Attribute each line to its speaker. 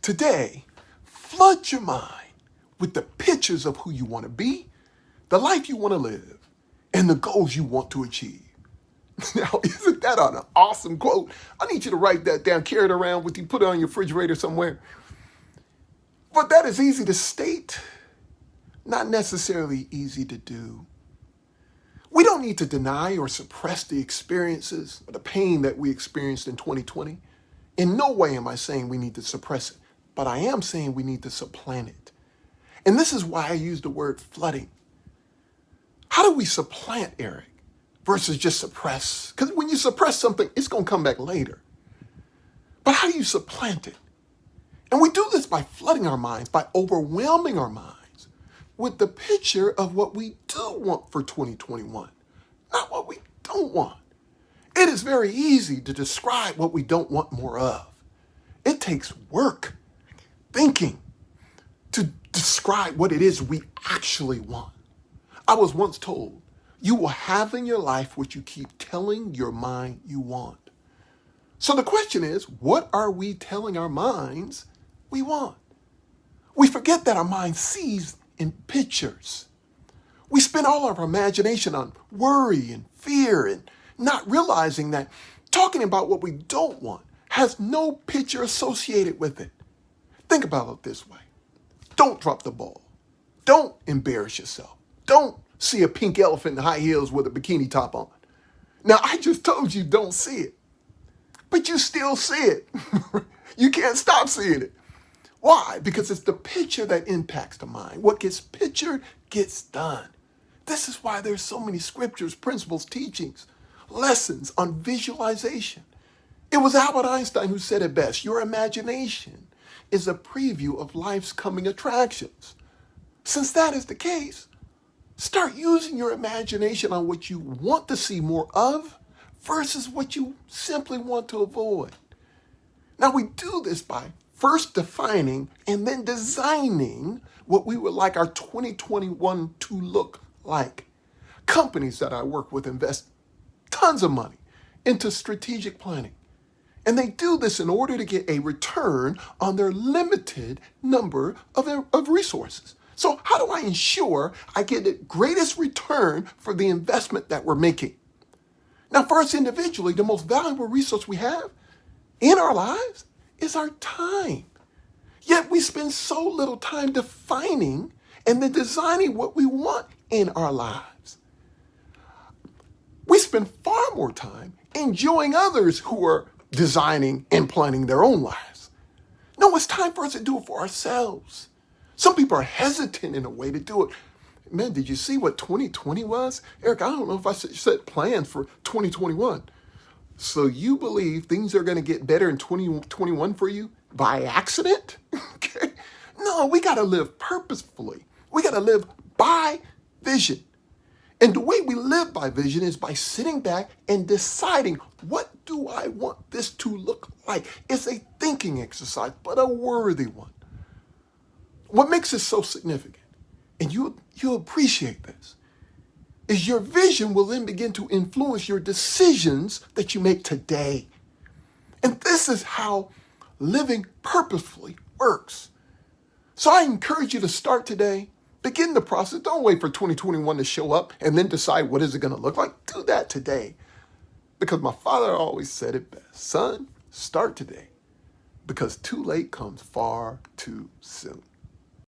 Speaker 1: Today, flood your mind with the pictures of who you want to be, the life you want to live, and the goals you want to achieve. Now, isn't that an awesome quote? I need you to write that down, carry it around with you, put it on your refrigerator somewhere. But that is easy to state, not necessarily easy to do. We don't need to deny or suppress the experiences or the pain that we experienced in 2020. In no way am I saying we need to suppress it, but I am saying we need to supplant it. And this is why I use the word flooding. How do we supplant, Eric, versus just suppress? Because when you suppress something, it's going to come back later. But how do you supplant it? And we do this by flooding our minds, by overwhelming our minds with the picture of what we do want for 2021, not what we don't want. It is very easy to describe what we don't want more of. It takes work, thinking, to describe what it is we actually want. I was once told, you will have in your life what you keep telling your mind you want. So the question is, what are we telling our minds we want? We forget that our mind sees in pictures. We spend all of our imagination on worry and fear and not realizing that talking about what we don't want has no picture associated with it. Think about it this way. Don't drop the ball. Don't embarrass yourself. Don't see a pink elephant in high heels with a bikini top on. Now, I just told you don't see it, but you still see it. You can't stop seeing it. Why? Because it's the picture that impacts the mind. What gets pictured gets done. This is why there's so many scriptures, principles, teachings, lessons on visualization. It was Albert Einstein who said it best. Your imagination is a preview of life's coming attractions. Since that is the case, start using your imagination on what you want to see more of versus what you simply want to avoid. Now, we do this by first defining and then designing what we would like our 2021 to look like. Companies that I work with invest tons of money into strategic planning. And they do this in order to get a return on their limited number of resources. So how do I ensure I get the greatest return for the investment that we're making? Now, for us individually, the most valuable resource we have in our lives is our time. Yet we spend so little time defining and then designing what we want in our lives. We spend far more time enjoying others who are designing and planning their own lives. No, it's time for us to do it for ourselves. Some people are hesitant in a way to do it. Man, did you see what 2020 was? Eric, I don't know if I set plans for 2021. So you believe things are going to get better in 2021 for you by accident? Okay. No, we got to live purposefully. We got to live by vision. And the way we live by vision is by sitting back and deciding, what do I want this to look like? It's a thinking exercise, but a worthy one. What makes it so significant, and you'll appreciate this, is your vision will then begin to influence your decisions that you make today. And this is how living purposefully works. So I encourage you to start today. Begin the process. Don't wait for 2021 to show up and then decide what is it going to look like. Do that today. Because my father always said it best. Son, start today. Because too late comes far too soon.